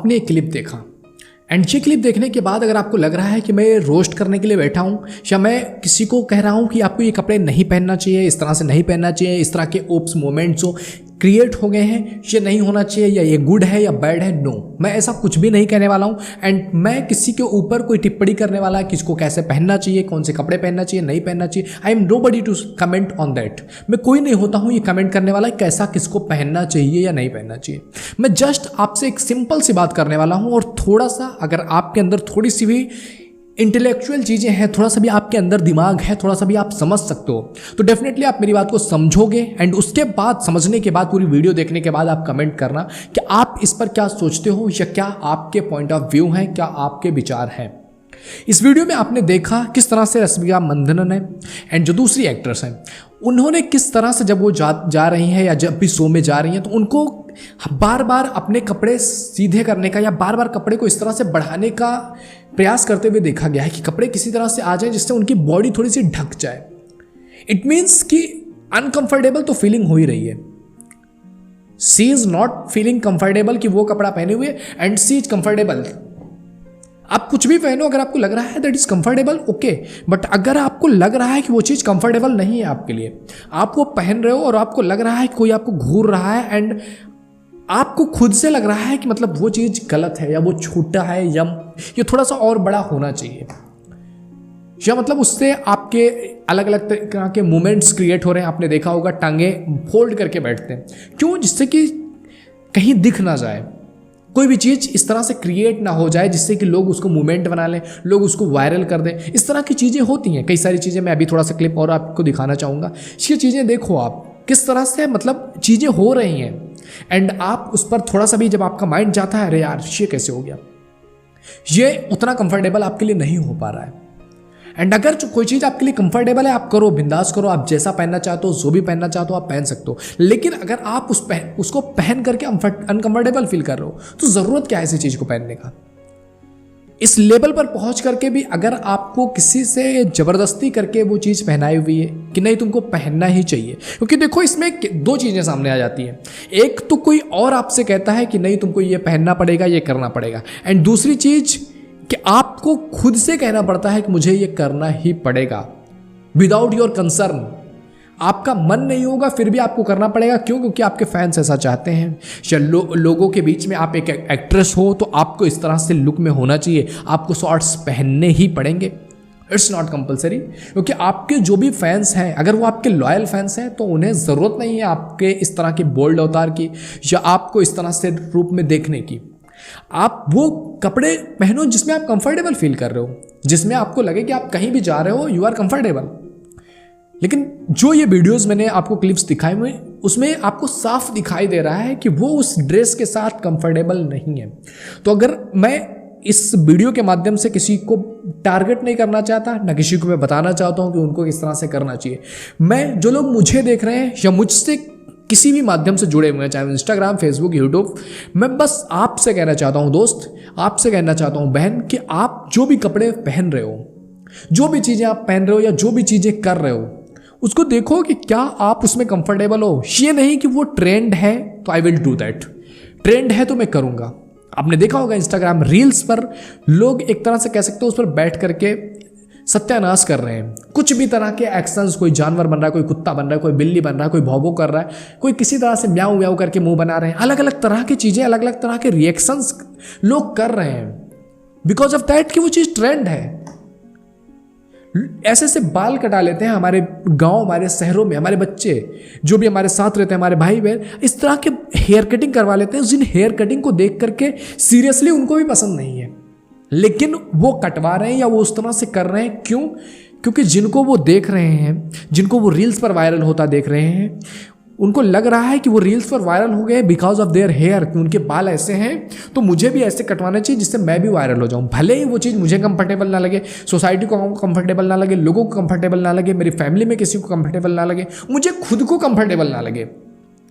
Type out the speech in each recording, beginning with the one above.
आपने एक क्लिप देखा एंड ये क्लिप देखने के बाद अगर आपको लग रहा है कि मैं रोस्ट करने के लिए बैठा हूँ या मैं किसी को कह रहा हूँ कि आपको ये कपड़े नहीं पहनना चाहिए, इस तरह से नहीं पहनना चाहिए, इस तरह के ओप्स मोमेंट्स जो क्रिएट हो गए हैं ये नहीं होना चाहिए, या ये गुड है या बैड है, नो, मैं ऐसा कुछ भी नहीं कहने वाला हूँ। एंड मैं किसी के ऊपर कोई टिप्पणी करने वाला है किसको कैसे पहनना चाहिए, कौन से कपड़े पहनना चाहिए, नहीं पहनना चाहिए, I am nobody to comment on that. मैं कोई नहीं होता हूँ ये कमेंट करने वाला कैसा किसको पहनना चाहिए या नहीं पहनना चाहिए। मैं जस्ट आपसे एक सिंपल सी बात करने वाला हूँ, और थोड़ा सा अगर आपके अंदर थोड़ी सी भी इंटेलेक्चुअल चीज़ें हैं, थोड़ा सा भी आपके अंदर दिमाग है, थोड़ा सा भी आप समझ सकते हो, तो डेफिनेटली आप मेरी बात को समझोगे। एंड उसके बाद समझने के बाद पूरी वीडियो देखने के बाद आप कमेंट करना कि आप इस पर क्या सोचते हो या क्या आपके पॉइंट ऑफ व्यू हैं, क्या आपके विचार हैं। इस वीडियो में आपने देखा किस तरह से रश्मिका मंदाना है एंड जो दूसरी एक्ट्रेस हैं उन्होंने किस तरह से जब वो जा रही हैं या जब भी शो में जा रही हैं तो उनको बार बार अपने कपड़े सीधे करने का या बार बार कपड़े को इस तरह से बढ़ाने का प्रयास करते हुए देखा गया है कि कपड़े किसी तरह से आ जाए जिससे उनकी बॉडी थोड़ी सी ढक जाए। इट मीन्स कि अनकंफर्टेबल तो फीलिंग हो ही रही है। सी इज नॉट फीलिंग कंफर्टेबल कि वो कपड़ा पहने हुए एंड सी इज कंफर्टेबल। आप कुछ भी पहनो, अगर आपको लग रहा है that is comfortable okay, but अगर आपको लग रहा है कि वो चीज़ कंफर्टेबल नहीं है आपके लिए, आप वो पहन रहे हो और आपको लग रहा है कि कोई आपको घूर रहा है एंड आपको खुद से लग रहा है कि मतलब वो चीज़ गलत है या वो छोटा है या ये थोड़ा सा और बड़ा होना चाहिए, या मतलब उससे आपके अलग अलग तरह के मूवमेंट्स क्रिएट हो रहे हैं। आपने देखा होगा टांगे फोल्ड करके बैठते हैं, क्यों? जिससे कि कहीं दिख ना जाए, कोई भी चीज़ इस तरह से क्रिएट ना हो जाए जिससे कि लोग उसको मूवमेंट बना लें, लोग उसको वायरल कर दें। इस तरह की चीज़ें होती हैं, कई सारी चीज़ें। मैं अभी थोड़ा सा क्लिप और आपको दिखाना चाहूँगा। ये चीज़ें देखो आप किस तरह से मतलब चीज़ें हो रही हैं एंड आप उस पर थोड़ा सा भी जब आपका माइंड जाता है अरे यार ये कैसे हो गया, ये उतना कंफर्टेबल आपके लिए नहीं हो पा रहा है। एंड अगर जो कोई चीज़ आपके लिए कंफर्टेबल है आप करो, बिंदास करो, आप जैसा पहनना चाहते हो, जो भी पहनना चाहते हो आप पहन सकते हो। लेकिन अगर आप उसको पहन करके अनकंफर्टेबल फील कर रहे हो तो ज़रूरत क्या है ऐसी चीज़ को पहनने का। इस लेवल पर पहुंच करके भी अगर आपको किसी से ज़बरदस्ती करके वो चीज़ पहनाई हुई है कि नहीं तुमको पहनना ही चाहिए, क्योंकि देखो इसमें दो चीज़ें सामने आ जाती हैं। एक तो कोई और आपसे कहता है कि नहीं तुमको ये पहनना पड़ेगा, ये करना पड़ेगा, एंड दूसरी चीज़ कि आपको खुद से कहना पड़ता है कि मुझे ये करना ही पड़ेगा विदाउट योर कंसर्न। आपका मन नहीं होगा फिर भी आपको करना पड़ेगा, क्यों? क्योंकि आपके फैंस ऐसा चाहते हैं। या लोगों के बीच में आप एक एक्ट्रेस हो तो आपको इस तरह से लुक में होना चाहिए, आपको शॉर्ट्स पहनने ही पड़ेंगे। इट्स नॉट कंपलसरी, क्योंकि आपके जो भी फैंस हैं अगर वो आपके लॉयल फैंस हैं तो उन्हें ज़रूरत नहीं है आपके इस तरह के बोल्ड अवतार की या आपको इस तरह से रूप में देखने की। आप वो कपड़े पहनो जिसमें आप कंफर्टेबल फील कर रहे हो, जिसमें आपको लगे कि आप कहीं भी जा रहे हो यू आर कंफर्टेबल। लेकिन जो ये वीडियोस मैंने आपको क्लिप्स दिखाए हुए उसमें आपको साफ दिखाई दे रहा है कि वो उस ड्रेस के साथ कंफर्टेबल नहीं है। तो अगर मैं इस वीडियो के माध्यम से किसी को टारगेट नहीं करना चाहता, ना किसी को मैं बताना चाहता हूँ कि उनको किस तरह से करना चाहिए। मैं जो लोग मुझे देख रहे हैं या मुझसे किसी भी माध्यम से जुड़े हुए हैं, चाहे इंस्टाग्राम, फेसबुक, यूट्यूब, मैं बस आपसे कहना चाहता हूँ दोस्त, आपसे कहना चाहता हूँ बहन कि आप जो भी कपड़े पहन रहे हो, जो भी चीज़ें आप पहन रहे हो या जो भी चीज़ें कर रहे हो उसको देखो कि क्या आप उसमें कंफर्टेबल हो। ये नहीं कि वो ट्रेंड है तो I will do that, trend है तो मैं करूँगा। आपने देखा होगा इंस्टाग्राम रील्स पर लोग एक तरह से कह सकते हो उस पर बैठ करके सत्यानाश कर रहे हैं, कुछ भी तरह के एक्शंस, कोई जानवर बन रहा है, कोई कुत्ता बन रहा है, कोई बिल्ली बन रहा है, कोई भौंभो कर रहा है, कोई किसी तरह से म्याऊ म्याऊ करके मुंह बना रहे हैं। अलग अलग तरह की चीज़ें, अलग अलग तरह के रिएक्शंस लोग कर रहे हैं बिकॉज ऑफ दैट कि वो चीज़ ट्रेंड है। ऐसे बाल कटा लेते हैं हमारे गांव, हमारे शहरों में, हमारे बच्चे जो भी हमारे साथ रहते हैं, हमारे भाई बहन, इस तरह के हेयर कटिंग करवा लेते हैं जिन हेयर कटिंग को देख करके सीरियसली उनको भी पसंद नहीं है, लेकिन वो कटवा रहे हैं या वो उस तरह से कर रहे हैं। क्यों? क्योंकि जिनको वो देख रहे हैं, जिनको वो रील्स पर वायरल होता देख रहे हैं, उनको लग रहा है कि वो रील्स पर वायरल हो गए बिकॉज ऑफ देयर हेयर, कि उनके बाल ऐसे हैं तो मुझे भी ऐसे कटवाना चाहिए जिससे मैं भी वायरल हो जाऊं। भले ही वो चीज़ मुझे कंफर्टेबल ना लगे, सोसाइटी को कंफर्टेबल ना लगे, लोगों को कंफर्टेबल ना लगे, मेरी फैमिली में किसी को कंफर्टेबल ना लगे, मुझे खुद को कंफर्टेबल ना लगे,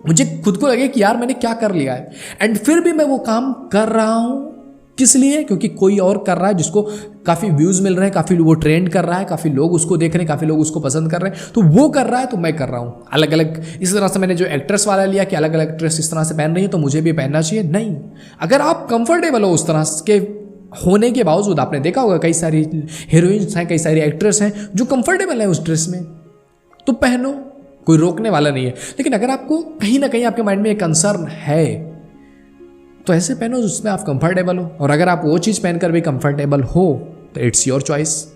मुझे खुद को लगे कि यार मैंने क्या कर लिया है, एंड फिर भी मैं वो काम कर रहा हूँ। किस लिए? क्योंकि कोई और कर रहा है जिसको काफ़ी व्यूज़ मिल रहे हैं, काफ़ी वो ट्रेंड कर रहा है, काफ़ी लोग उसको देख रहे हैं, काफ़ी लोग उसको पसंद कर रहे हैं, तो वो कर रहा है तो मैं कर रहा हूँ अलग अलग। इस तरह से मैंने जो एक्ट्रेस वाला लिया कि अलग अलग एक्ट्रेस इस तरह से पहन रही है तो मुझे भी पहनना चाहिए, नहीं। अगर आप कंफर्टेबल हो उस तरह के होने के बावजूद, आपने देखा होगा कई सारी हीरोइंस हैं, कई सारी एक्ट्रेस हैं जो कंफर्टेबल है उस ड्रेस में, तो पहनो, कोई रोकने वाला नहीं है। लेकिन अगर आपको कहीं ना कहीं आपके माइंड में एक कंसर्न है तो ऐसे पहनो जिसमें आप कंफर्टेबल हो, और अगर आप वो चीज़ पहनकर भी कंफर्टेबल हो तो इट्स योर चॉइस,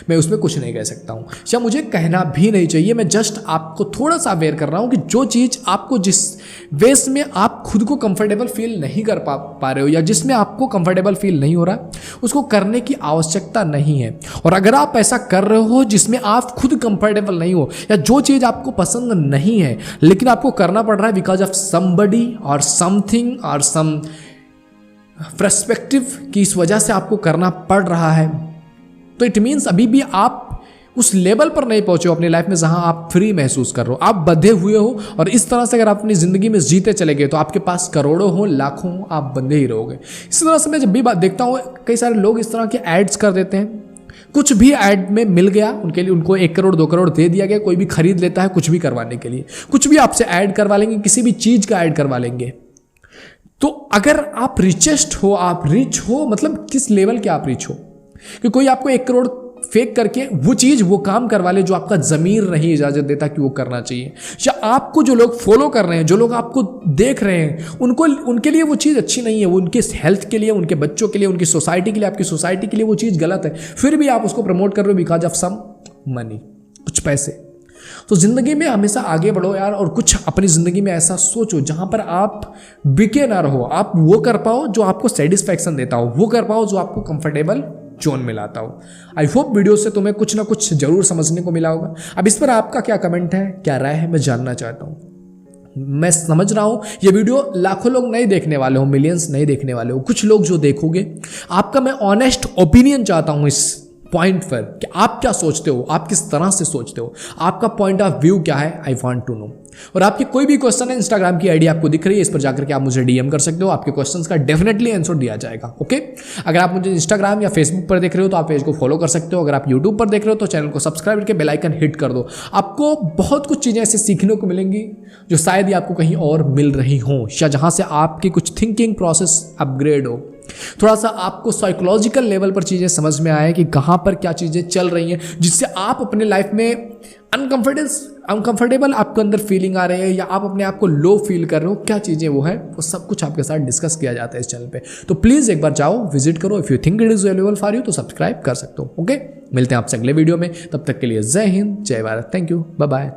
मैं उसमें कुछ नहीं कह सकता हूँ, या मुझे कहना भी नहीं चाहिए। मैं जस्ट आपको थोड़ा सा अवेयर कर रहा हूँ कि जो चीज़ आपको जिस वेस में आप खुद को कंफर्टेबल फील नहीं कर पा रहे हो, या जिसमें आपको कंफर्टेबल फील नहीं हो रहा, उसको करने की आवश्यकता नहीं है। और अगर आप ऐसा कर रहे हो जिसमें आप खुद कंफर्टेबल नहीं हो, या जो चीज़ आपको पसंद नहीं है लेकिन आपको करना पड़ रहा है बिकॉज ऑफ समबडी और समथिंग और सम पर्सपेक्टिव की इस वजह से आपको करना पड़ रहा है, तो इट मीन्स अभी भी आप उस लेवल पर नहीं पहुंचे हो अपनी लाइफ में जहां आप फ्री महसूस कर रहे हो, आप बंधे हुए हो। और इस तरह से अगर आप अपनी जिंदगी में जीते चले गए तो आपके पास करोड़ों हो, लाखों हो, आप बंधे ही रहोगे। इसी तरह से मैं जब भी बात देखता हूँ, कई सारे लोग इस तरह के एड्स कर देते हैं, कुछ भी ऐड में मिल गया उनके लिए, उनको 1 करोड़ 2 करोड़ दे दिया गया, कोई भी खरीद लेता है कुछ भी करवाने के लिए, कुछ भी आपसे ऐड करवा लेंगे, किसी भी चीज का ऐड करवा लेंगे। तो अगर आप रिचेस्ट हो, आप रिच हो, मतलब किस लेवल के आप रिच हो कि कोई आपको 1 करोड़ फेक करके वो चीज वो काम करवा ले जो आपका जमीर नहीं इजाजत देता कि वो करना चाहिए, या आपको जो लोग फॉलो कर रहे हैं, जो लोग आपको देख रहे हैं, उनके लिए वो चीज़ अच्छी नहीं है, वो उनके हेल्थ के लिए, उनके बच्चों के लिए, उनकी सोसाइटी के लिए, आपकी सोसाइटी के लिए वो चीज़ गलत है, फिर भी आप उसको प्रमोट कर रहे हो बिकॉज ऑफ सम मनी, कुछ पैसे। तो जिंदगी में हमेशा आगे बढ़ो यार, और कुछ अपनी जिंदगी में ऐसा सोचो जहां पर आप बिके ना रहो, आप वो कर पाओ जो आपको सेटिस्फैक्शन देता हो, वो कर पाओ जो आपको कंफर्टेबल जोन में लाता हो। आई होप वीडियो से तुम्हें कुछ ना कुछ जरूर समझने को मिला होगा। अब इस पर आपका क्या कमेंट है, क्या राय है, मैं जानना चाहता हूं। मैं समझ रहा हूं ये वीडियो लाखों लोग नहीं देखने वाले हो, मिलियंस नहीं देखने वाले हो, कुछ लोग जो देखोगे, आपका मैं ऑनेस्ट ओपिनियन चाहता हूं इस पॉइंट पर कि आप क्या सोचते हो, आप किस तरह से सोचते हो, आपका पॉइंट ऑफ व्यू क्या है, आई वांट टू नो। और आपके कोई भी क्वेश्चन है, इंस्टाग्राम की आईडी आपको दिख रही है, इस पर जाकर के आप मुझे डीएम कर सकते हो, आपके क्वेश्चंस का डेफिनेटली आंसर दिया जाएगा। ओके, अगर आप मुझे इंस्टाग्राम या फेसबुक पर देख रहे हो तो आप पेज को फॉलो कर सकते हो, अगर आप यूट्यूब पर देख रहे हो तो चैनल को सब्सक्राइब करके बेल आइकन हिट कर दो। आपको बहुत कुछ चीज़ें ऐसे सीखने को मिलेंगी जो शायद ही आपको कहीं और मिल रही हों, या जहाँ से आपकी कुछ थिंकिंग प्रोसेस अपग्रेड हो, थोड़ा सा आपको साइकोलॉजिकल लेवल पर चीज़ें समझ में आए कि कहाँ पर क्या चीज़ें चल रही हैं, जिससे आप अपने लाइफ में अनकंफर्टेबल आपके अंदर फीलिंग आ रही है, या आप अपने आप को लो फील कर रहे हो, क्या चीज़ें वो है, वो सब कुछ आपके साथ डिस्कस किया जाता है इस चैनल पे। तो प्लीज़ एक बार जाओ, विजिट करो, if you think it is valuable for you तो सब्सक्राइब कर सकते हो। ओके, मिलते हैं आपसे अगले वीडियो में, तब तक के लिए जय हिंद, जय Bharat, thank you, bye bye.